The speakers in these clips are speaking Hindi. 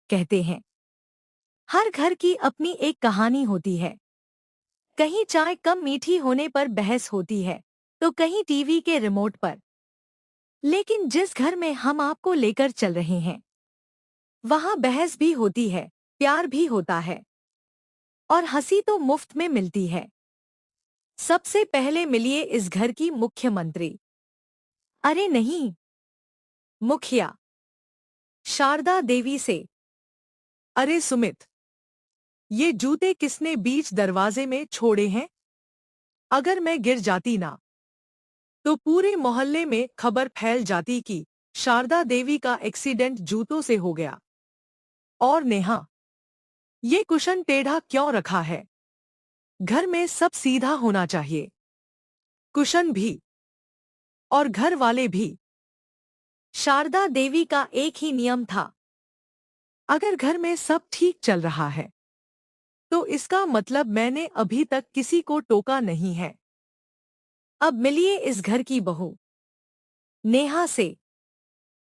कहते हैं। हर घर की अपनी एक कहानी होती है। कहीं चाय कम मीठी होने पर बहस होती है, तो कहीं टीवी के रिमोट पर। लेकिन जिस घर में हम आपको लेकर चल रहे हैं, वहां बहस भी होती है, प्यार भी होता है, और हंसी तो मुफ्त में मिलती है। सबसे पहले मिलिए इस घर की मुख्यमंत्री, अरे नहीं, मुखिया, शारदा देवी से। अरे सुमित, ये जूते किसने बीच दरवाजे में छोड़े हैं? अगर मैं गिर जाती ना, तो पूरे मोहल्ले में खबर फैल जाती कि शारदा देवी का एक्सीडेंट जूतों से हो गया। और नेहा, ये कुशन टेढ़ा क्यों रखा है? घर में सब सीधा होना चाहिए, कुशन भी और घर वाले भी। शारदा देवी का एक ही नियम था। अगर घर में सब ठीक चल रहा है, तो इसका मतलब मैंने अभी तक किसी को टोका नहीं है। अब मिलिए इस घर की बहू, नेहा से,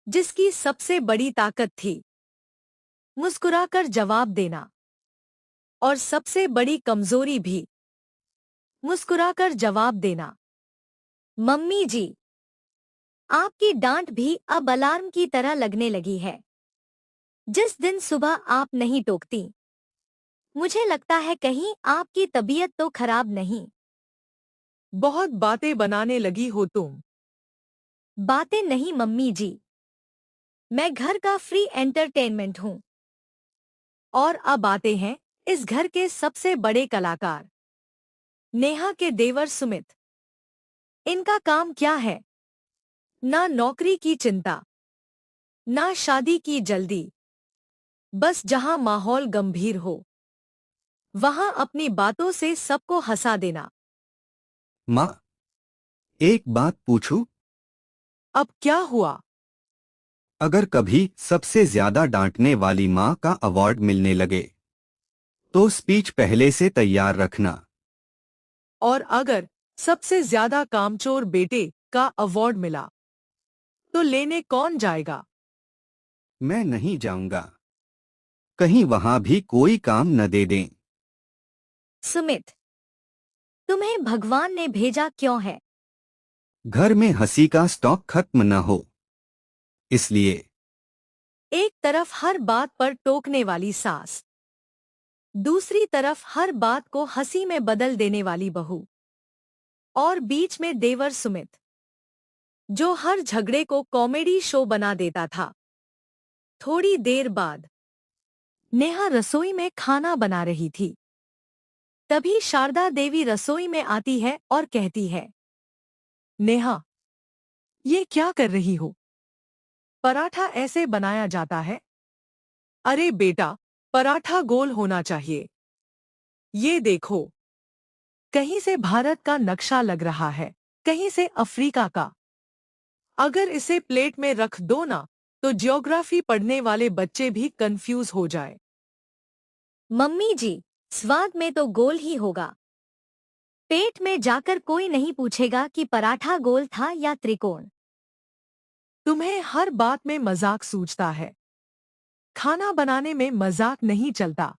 जिसकी सबसे बड़ी ताकत थी मुस्कुराकर जवाब देना, और सबसे बड़ी कमजोरी भी मुस्कुराकर जवाब देना। मम्मी जी, आपकी डांट भी अब अलार्म की तरह लगने लगी है। जिस दिन सुबह आप नहीं टोकती, मुझे लगता है कहीं आपकी तबीयत तो खराब नहीं। बहुत बातें बनाने लगी हो तुम। बातें नहीं मम्मी जी, मैं घर का फ्री एंटरटेनमेंट हूँ। और अब आते हैं इस घर के सबसे बड़े कलाकार, नेहा के देवर सुमित। इनका काम क्या है? ना नौकरी की चिंता, ना शादी की जल्दी, बस जहां माहौल गंभीर हो, वहां अपनी बातों से सबको हंसा देना। माँ, एक बात पूछूं? अब क्या हुआ? अगर कभी सबसे ज्यादा डांटने वाली माँ का अवार्ड मिलने लगे, तो स्पीच पहले से तैयार रखना। और अगर सबसे ज्यादा कामचोर बेटे का अवार्ड मिला, तो लेने कौन जाएगा? मैं नहीं जाऊंगा। कहीं वहां भी कोई काम न दे दें। सुमित, तुम्हें भगवान ने भेजा क्यों है? घर में हंसी का स्टॉक खत्म न हो, इसलिए। एक तरफ हर बात पर टोकने वाली सास, दूसरी तरफ हर बात को हंसी में बदल देने वाली बहू, और बीच में देवर सुमित, जो हर झगड़े को कॉमेडी शो बना देता था। थोड़ी देर बाद नेहा रसोई में खाना बना रही थी। तभी शारदा देवी रसोई में आती है और कहती है, नेहा, ये क्या कर रही हो? पराठा ऐसे बनाया जाता है? अरे बेटा, पराठा गोल होना चाहिए। ये देखो, कहीं से भारत का नक्शा लग रहा है, कहीं से अफ्रीका का। अगर इसे प्लेट में रख दो ना, तो ज्योग्राफी पढ़ने वाले बच्चे भी कंफ्यूज हो जाए। मम्मी जी, स्वाद में तो गोल ही होगा। पेट में जाकर कोई नहीं पूछेगा कि पराठा गोल था या त्रिकोण। तुम्हें हर बात में मजाक सूझता है। खाना बनाने में मजाक नहीं चलता।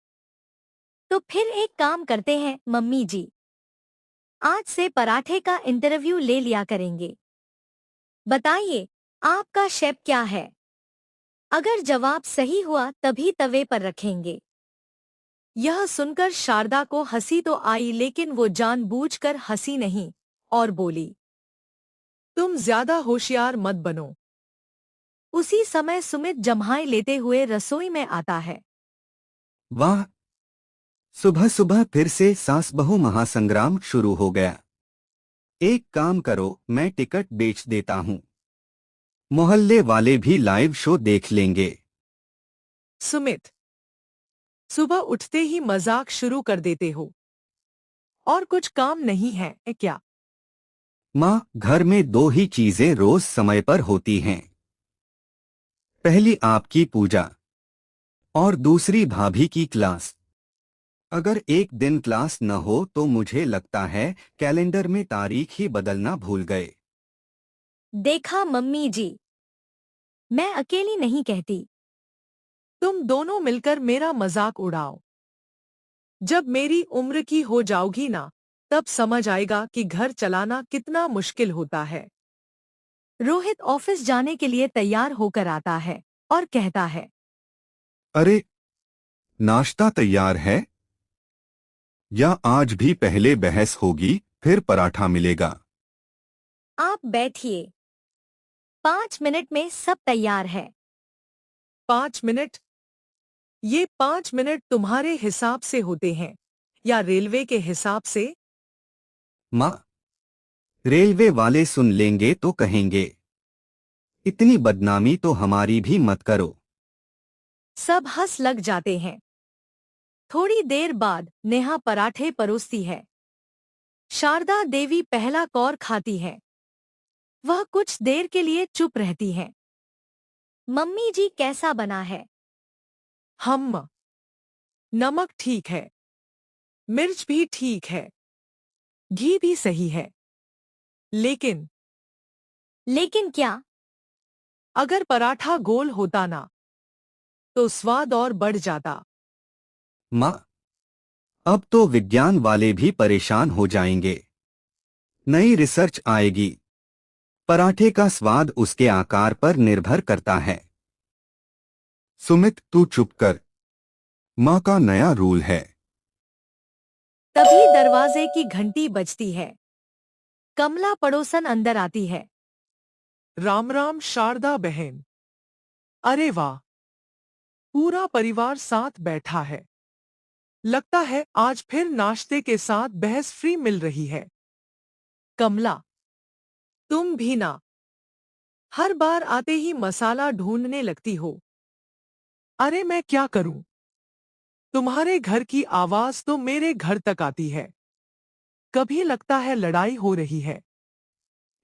तो फिर एक काम करते हैं मम्मी जी, आज से पराठे का इंटरव्यू ले लिया करेंगे। बताइए, आपका शेप क्या है? अगर जवाब सही हुआ तभी तवे पर रखेंगे। यह सुनकर शारदा को हंसी तो आई, लेकिन वो जानबूझकर हंसी नहीं और बोली, तुम ज्यादा होशियार मत बनो। उसी समय सुमित जम्हाई लेते हुए रसोई में आता है। वाह, सुबह सुबह फिर से सास बहू महासंग्राम शुरू हो गया। एक काम करो, मैं टिकट बेच देता हूँ। मोहल्ले वाले भी लाइव शो देख लेंगे। सुमित, सुबह उठते ही मजाक शुरू कर देते हो। और कुछ काम नहीं है क्या? माँ, घर में दो ही चीजें रोज समय पर होती हैं। पहली आपकी पूजा, और दूसरी भाभी की क्लास। अगर एक दिन क्लास न हो तो मुझे लगता है कैलेंडर में तारीख ही बदलना भूल गए। देखा मम्मी जी, मैं अकेली नहीं कहती। तुम दोनों मिलकर मेरा मजाक उड़ाओ। जब मेरी उम्र की हो जाओगी ना, तब समझ आएगा कि घर चलाना कितना मुश्किल होता है। रोहित ऑफिस जाने के लिए तैयार होकर आता है और कहता है, अरे, नाश्ता तैयार है? या आज भी पहले बहस होगी, फिर पराठा मिलेगा? आप बैठिए, 5 मिनट में सब तैयार है। 5 मिनट? ये 5 मिनट तुम्हारे हिसाब से होते हैं या रेलवे के हिसाब से? माँ, रेलवे वाले सुन लेंगे तो कहेंगे, इतनी बदनामी तो हमारी भी मत करो। सब हंस लग जाते हैं। थोड़ी देर बाद नेहा पराठे परोसती है। शारदा देवी पहला कौर खाती है। वह कुछ देर के लिए चुप रहती हैं। मम्मी जी कैसा बना है? हम। नमक ठीक है, मिर्च भी ठीक है, घी भी सही है। लेकिन लेकिन क्या? अगर पराठा गोल होता ना, तो स्वाद और बढ़ जाता। माँ, अब तो विज्ञान वाले भी परेशान हो जाएंगे। नई रिसर्च आएगी। पराठे का स्वाद उसके आकार पर निर्भर करता है। सुमित, तू चुप कर। माँ का नया रूल है। तभी दरवाजे की घंटी बजती है। कमला पड़ोसन अंदर आती है। राम राम शारदा बहन। अरे वाह, पूरा परिवार साथ बैठा है। लगता है आज फिर नाश्ते के साथ बहस फ्री मिल रही है। कमला, तुम भी ना, हर बार आते ही मसाला ढूंढने लगती हो। अरे मैं क्या करूं? तुम्हारे घर की आवाज तो मेरे घर तक आती है। कभी लगता है लड़ाई हो रही है,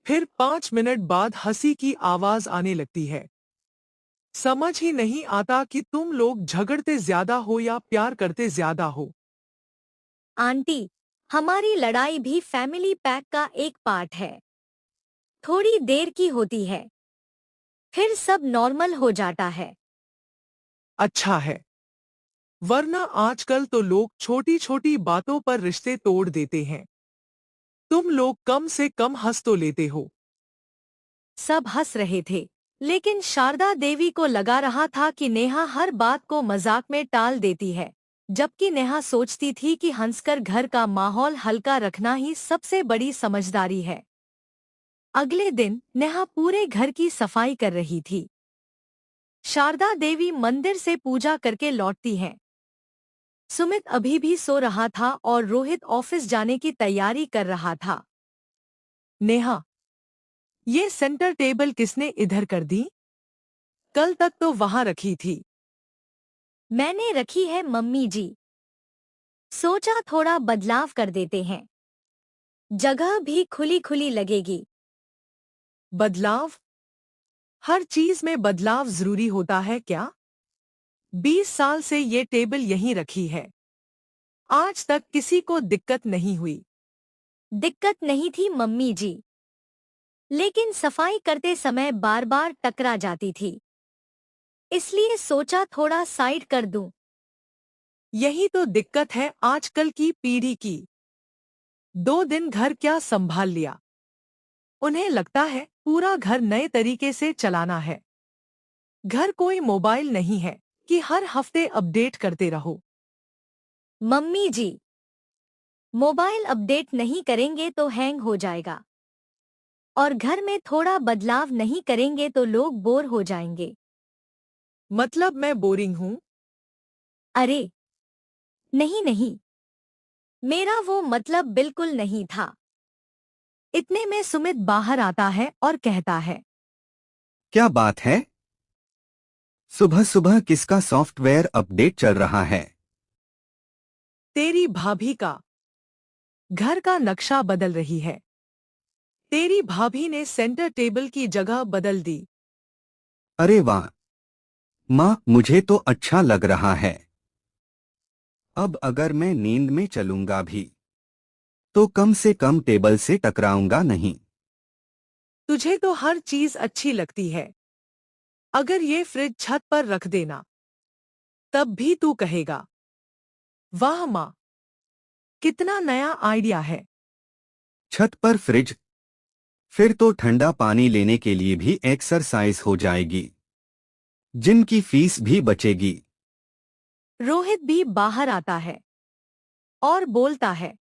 फिर 5 मिनट बाद हंसी की आवाज आने लगती है। समझ ही नहीं आता कि तुम लोग झगड़ते ज्यादा हो या प्यार करते ज्यादा हो। आंटी, हमारी लड़ाई भी फैमिली पैक का एक पार्ट है। थोड़ी देर की होती है, फिर सब नॉर्मल हो जाता है। अच्छा है, वरना आजकल तो लोग छोटी छोटी बातों पर रिश्ते तोड़ देते हैं। तुम लोग कम से कम हंस तो लेते हो। सब हंस रहे थे, लेकिन शारदा देवी को लगा रहा था कि नेहा हर बात को मजाक में टाल देती है, जबकि नेहा सोचती थी कि हंसकर घर का माहौल हल्का रखना ही सबसे बड़ी समझदारी है। अगले दिन नेहा पूरे घर की सफाई कर रही थी। शारदा देवी मंदिर से पूजा करके लौटती हैं। सुमित अभी भी सो रहा था और रोहित ऑफिस जाने की तैयारी कर रहा था। नेहा, ये सेंटर टेबल किसने इधर कर दी? कल तक तो वहां रखी थी। मैंने रखी है मम्मी जी। सोचा थोड़ा बदलाव कर देते हैं, जगह भी खुली खुली लगेगी। बदलाव? हर चीज में बदलाव जरूरी होता है क्या? 20 साल से ये टेबल यहीं रखी है, आज तक किसी को दिक्कत नहीं हुई। दिक्कत नहीं थी मम्मी जी, लेकिन सफाई करते समय बार बार टकरा जाती थी, इसलिए सोचा थोड़ा साइड कर दूं। यही तो दिक्कत है आजकल की पीढ़ी की। 2 दिन घर क्या संभाल लिया। उन्हें लगता है पूरा घर नए तरीके से चलाना है। घर कोई मोबाइल नहीं है कि हर हफ्ते अपडेट करते रहो। मम्मी जी, मोबाइल अपडेट नहीं करेंगे तो हैंग हो जाएगा, और घर में थोड़ा बदलाव नहीं करेंगे तो लोग बोर हो जाएंगे। मतलब मैं बोरिंग हूँ? अरे नहीं नहीं, मेरा वो मतलब बिल्कुल नहीं था। इतने में सुमित बाहर आता है और कहता है, क्या बात है? सुबह सुबह किसका सॉफ्टवेयर अपडेट चल रहा है? तेरी भाभी का। घर का नक्शा बदल रही है। तेरी भाभी ने सेंटर टेबल की जगह बदल दी। अरे वाह, माँ, मुझे तो अच्छा लग रहा है। अब अगर मैं नींद में चलूंगा भी, तो कम से कम टेबल से टकराऊंगा नहीं। तुझे तो हर चीज अच्छी लगती है। अगर ये फ्रिज छत पर रख देना, तब भी तू कहेगा, वाह माँ, कितना नया आइडिया है। छत पर फ्रिज, फिर तो ठंडा पानी लेने के लिए भी एक्सरसाइज हो जाएगी। जिम की फीस भी बचेगी। रोहित भी बाहर आता है और बोलता है,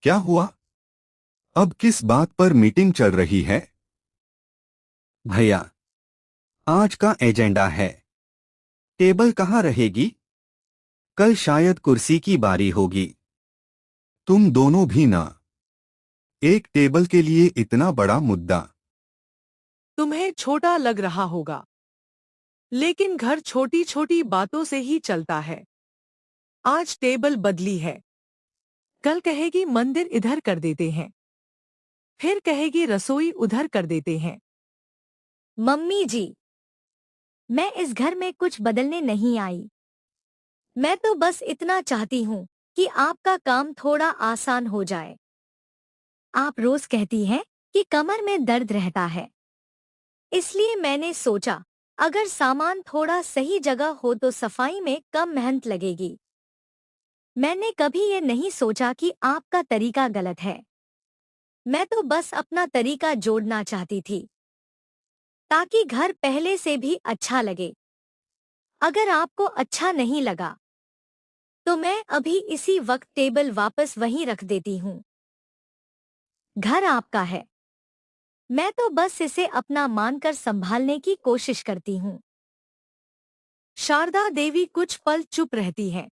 क्या हुआ? अब किस बात पर मीटिंग चल रही है? भैया, आज का एजेंडा है। टेबल कहाँ रहेगी? कल शायद कुर्सी की बारी होगी। तुम दोनों भी ना। एक टेबल के लिए इतना बड़ा मुद्दा। तुम्हें छोटा लग रहा होगा, लेकिन घर छोटी छोटी बातों से ही चलता है। आज टेबल बदली है, कल कहेगी मंदिर इधर कर देते हैं, फिर कहेगी रसोई उधर कर देते हैं। मम्मी जी, मैं इस घर में कुछ बदलने नहीं आई। मैं तो बस इतना चाहती हूँ कि आपका काम थोड़ा आसान हो जाए। आप रोज कहती हैं कि कमर में दर्द रहता है, इसलिए मैंने सोचा अगर सामान थोड़ा सही जगह हो तो सफाई में कम मेहनत लगेगी। मैंने कभी ये नहीं सोचा कि आपका तरीका गलत है। मैं तो बस अपना तरीका जोड़ना चाहती थी ताकि घर पहले से भी अच्छा लगे। अगर आपको अच्छा नहीं लगा तो मैं अभी इसी वक्त टेबल वापस वहीं रख देती हूँ। घर आपका है, मैं तो बस इसे अपना मानकर संभालने की कोशिश करती हूँ। शारदा देवी कुछ पल चुप रहती है।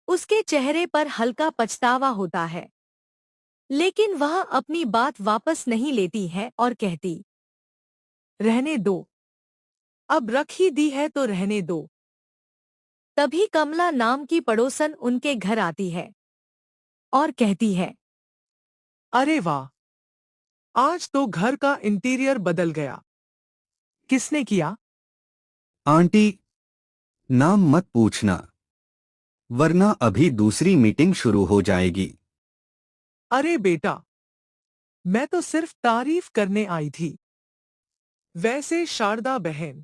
उसके चेहरे पर हल्का पछतावा होता है, लेकिन वह अपनी बात वापस नहीं लेती है और कहती, रहने दो, अब रख ही दी है तो रहने दो। तभी कमला नाम की पड़ोसन उनके घर आती है और कहती है, अरे वाह, आज तो घर का इंटीरियर बदल गया। किसने किया? आंटी, नाम मत पूछना, वरना अभी दूसरी मीटिंग शुरू हो जाएगी। अरे बेटा, मैं तो सिर्फ तारीफ करने आई थी। वैसे शारदा बहन,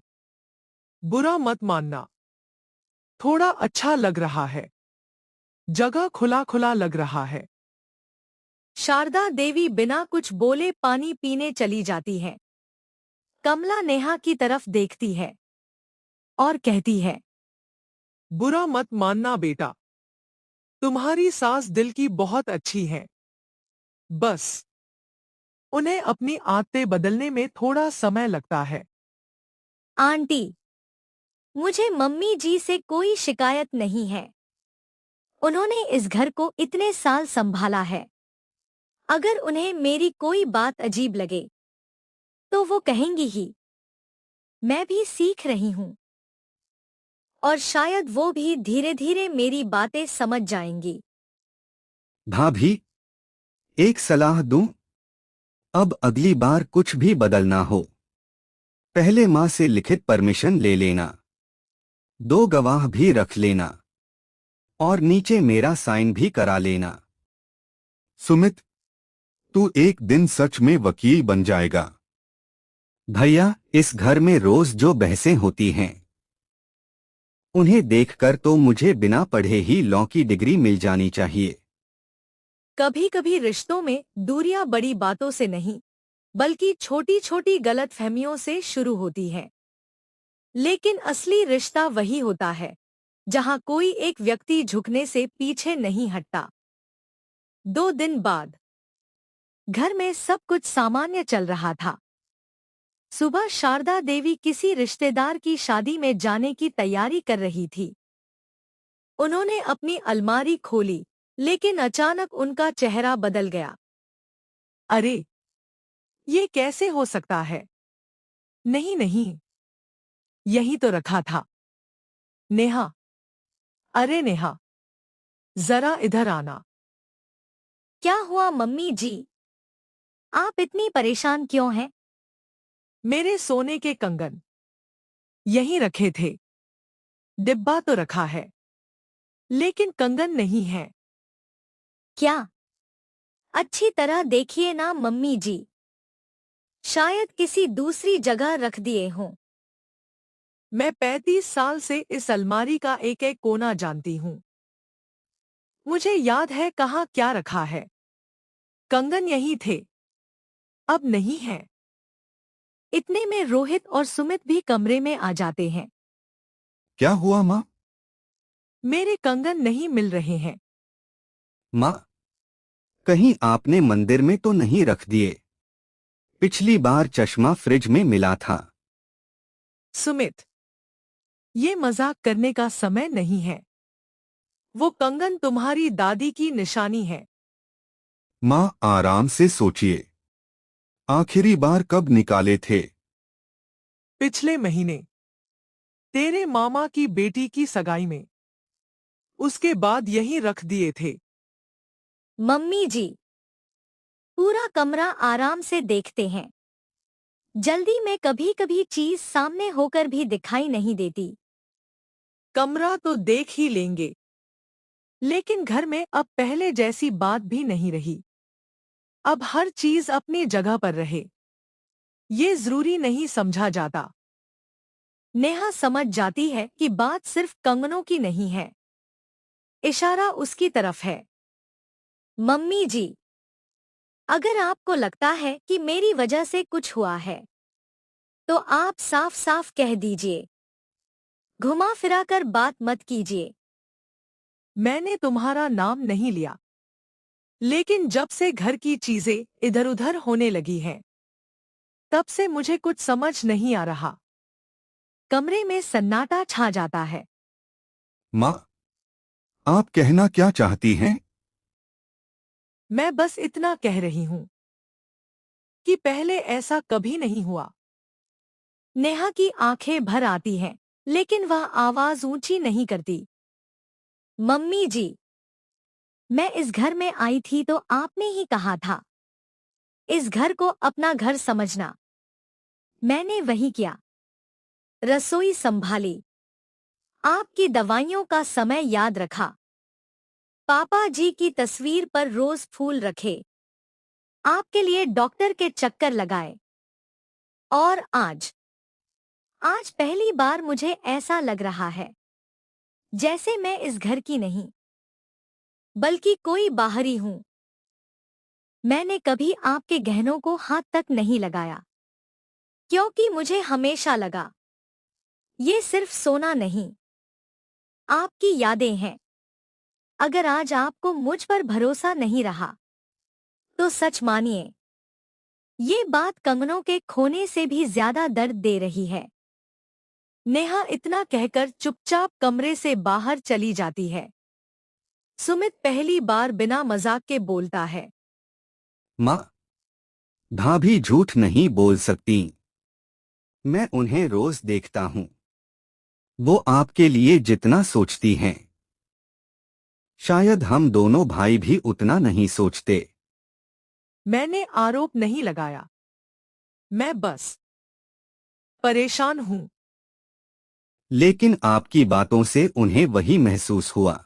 बुरा मत मानना, थोड़ा अच्छा लग रहा है। जगह खुला खुला लग रहा है। शारदा देवी बिना कुछ बोले पानी पीने चली जाती है। कमला नेहा की तरफ देखती है और कहती है, बुरा मत मानना बेटा, तुम्हारी सास दिल की बहुत अच्छी हैं। बस उन्हें अपनी आदतें बदलने में थोड़ा समय लगता है। आंटी, मुझे मम्मी जी से कोई शिकायत नहीं है। उन्होंने इस घर को इतने साल संभाला है। अगर उन्हें मेरी कोई बात अजीब लगे तो वो कहेंगी ही। मैं भी सीख रही हूँ और शायद वो भी धीरे धीरे मेरी बातें समझ जाएंगी। भाभी, एक सलाह दूं? अब अगली बार कुछ भी बदलना हो, पहले माँ से लिखित परमिशन ले लेना, 2 गवाह भी रख लेना और नीचे मेरा साइन भी करा लेना। सुमित, तू एक दिन सच में वकील बन जाएगा। भैया, इस घर में रोज जो बहसें होती हैं, उन्हें देखकर तो मुझे बिना पढ़े ही लॉ की डिग्री मिल जानी चाहिए। कभी कभी रिश्तों में दूरियां बड़ी बातों से नहीं, बल्कि छोटी छोटी गलतफहमियों से शुरू होती हैं। लेकिन असली रिश्ता वही होता है जहां कोई एक व्यक्ति झुकने से पीछे नहीं हटता। 2 दिन बाद घर में सब कुछ सामान्य चल रहा था। सुबह शारदा देवी किसी रिश्तेदार की शादी में जाने की तैयारी कर रही थी। उन्होंने अपनी अलमारी खोली, लेकिन अचानक उनका चेहरा बदल गया। अरे, ये कैसे हो सकता है? नहीं नहीं, यही तो रखा था। नेहा, अरे नेहा, जरा इधर आना। क्या हुआ मम्मी जी? आप इतनी परेशान क्यों हैं? मेरे सोने के कंगन यहीं रखे थे। डिब्बा तो रखा है, लेकिन कंगन नहीं है। क्या? अच्छी तरह देखिए ना मम्मी जी, शायद किसी दूसरी जगह रख दिए हों। मैं 35 साल से इस अलमारी का एक एक कोना जानती हूँ। मुझे याद है कहाँ क्या रखा है। कंगन यहीं थे, अब नहीं है। इतने में रोहित और सुमित भी कमरे में आ जाते हैं। क्या हुआ माँ? मेरे कंगन नहीं मिल रहे हैं। माँ, कहीं आपने मंदिर में तो नहीं रख दिए? पिछली बार चश्मा फ्रिज में मिला था। सुमित, ये मजाक करने का समय नहीं है। वो कंगन तुम्हारी दादी की निशानी है। माँ, आराम से सोचिए। आखिरी बार कब निकाले थे? पिछले महीने, तेरे मामा की बेटी की सगाई में। उसके बाद यहीं रख दिए थे। मम्मी जी, पूरा कमरा आराम से देखते हैं। जल्दी में कभी कभी चीज सामने होकर भी दिखाई नहीं देती। कमरा तो देख ही लेंगे, लेकिन घर में अब पहले जैसी बात भी नहीं रही। अब हर चीज अपनी जगह पर रहे, ये जरूरी नहीं समझा जाता। नेहा समझ जाती है कि बात सिर्फ कंगनों की नहीं है। इशारा उसकी तरफ है। मम्मी जी, अगर आपको लगता है कि मेरी वजह से कुछ हुआ है, तो आप साफ साफ कह दीजिए। घुमा फिरा कर बात मत कीजिए। मैंने तुम्हारा नाम नहीं लिया, लेकिन जब से घर की चीजें इधर उधर होने लगी हैं, तब से मुझे कुछ समझ नहीं आ रहा। कमरे में सन्नाटा छा जाता है। माँ, आप कहना क्या चाहती हैं? मैं बस इतना कह रही हूं कि पहले ऐसा कभी नहीं हुआ। नेहा की आंखें भर आती हैं, लेकिन वह आवाज ऊंची नहीं करती। मम्मी जी, मैं इस घर में आई थी तो आपने ही कहा था, इस घर को अपना घर समझना। मैंने वही किया। रसोई संभाली, आपकी दवाइयों का समय याद रखा, पापा जी की तस्वीर पर रोज फूल रखे, आपके लिए डॉक्टर के चक्कर लगाए। और आज आज पहली बार मुझे ऐसा लग रहा है जैसे मैं इस घर की नहीं, बल्कि कोई बाहरी हूं। मैंने कभी आपके गहनों को हाथ तक नहीं लगाया, क्योंकि मुझे हमेशा लगा ये सिर्फ सोना नहीं, आपकी यादें हैं। अगर आज आपको मुझ पर भरोसा नहीं रहा, तो सच मानिए, ये बात कंगनों के खोने से भी ज्यादा दर्द दे रही है। नेहा इतना कहकर चुपचाप कमरे से बाहर चली जाती है। सुमित पहली बार बिना मजाक के बोलता है। माँ, भाभी झूठ नहीं बोल सकती। मैं उन्हें रोज देखता हूँ। वो आपके लिए जितना सोचती हैं, शायद हम दोनों भाई भी उतना नहीं सोचते। मैंने आरोप नहीं लगाया, मैं बस परेशान हूं। लेकिन आपकी बातों से उन्हें वही महसूस हुआ।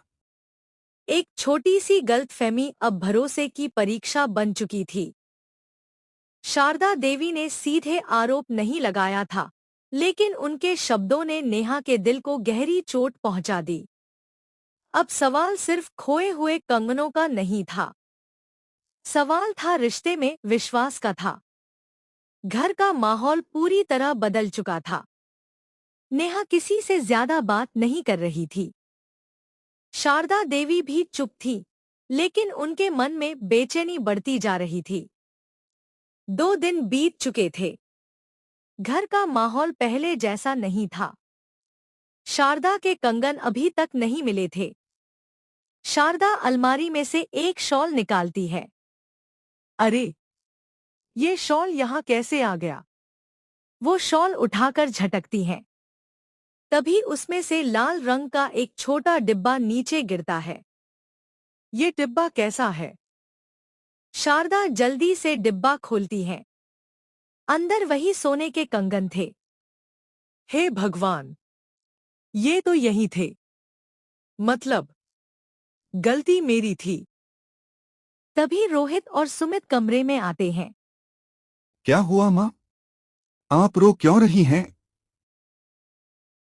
एक छोटी सी गलतफहमी अब भरोसे की परीक्षा बन चुकी थी। शारदा देवी ने सीधे आरोप नहीं लगाया था, लेकिन उनके शब्दों ने नेहा के दिल को गहरी चोट पहुंचा दी। अब सवाल सिर्फ खोए हुए कंगनों का नहीं था। सवाल था रिश्ते में विश्वास का था। घर का माहौल पूरी तरह बदल चुका था। नेहा किसी से ज्यादा बात नहीं कर रही थी। शारदा देवी भी चुप थी, लेकिन उनके मन में बेचैनी बढ़ती जा रही थी। 2 दिन बीत चुके थे। घर का माहौल पहले जैसा नहीं था। शारदा के कंगन अभी तक नहीं मिले थे। शारदा अलमारी में से एक शॉल निकालती है। अरे, ये शॉल यहाँ कैसे आ गया? वो शॉल उठाकर झटकती है। तभी उसमें से लाल रंग का एक छोटा डिब्बा नीचे गिरता है। ये डिब्बा कैसा है? शारदा जल्दी से डिब्बा खोलती है। अंदर वही सोने के कंगन थे। हे भगवान, ये तो यही थे। मतलब, गलती मेरी थी। तभी रोहित और सुमित कमरे में आते हैं। क्या हुआ माँ? आप रो क्यों रही हैं?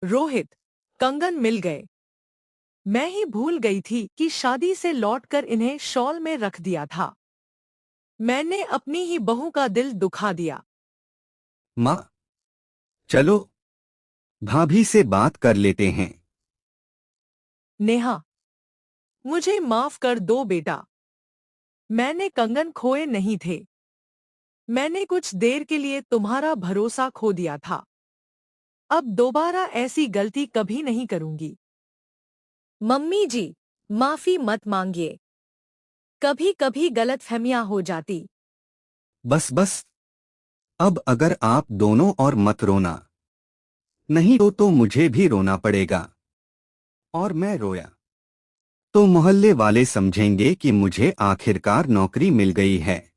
रोहित, कंगन मिल गए। मैं ही भूल गई थी कि शादी से लौटकर इन्हें शॉल में रख दिया था। मैंने अपनी ही बहू का दिल दुखा दिया। माँ, चलो भाभी से बात कर लेते हैं। नेहा, मुझे माफ कर दो बेटा। मैंने कंगन खोए नहीं थे। मैंने कुछ देर के लिए तुम्हारा भरोसा खो दिया था। अब दोबारा ऐसी गलती कभी नहीं करूंगी। मम्मी जी, माफी मत मांगिए। कभी कभी गलतफहमियां हो जाती। बस बस, अब अगर आप दोनों और मत रोना, नहीं तो मुझे भी रोना पड़ेगा। और मैं रोया तो मोहल्ले वाले समझेंगे कि मुझे आखिरकार नौकरी मिल गई है।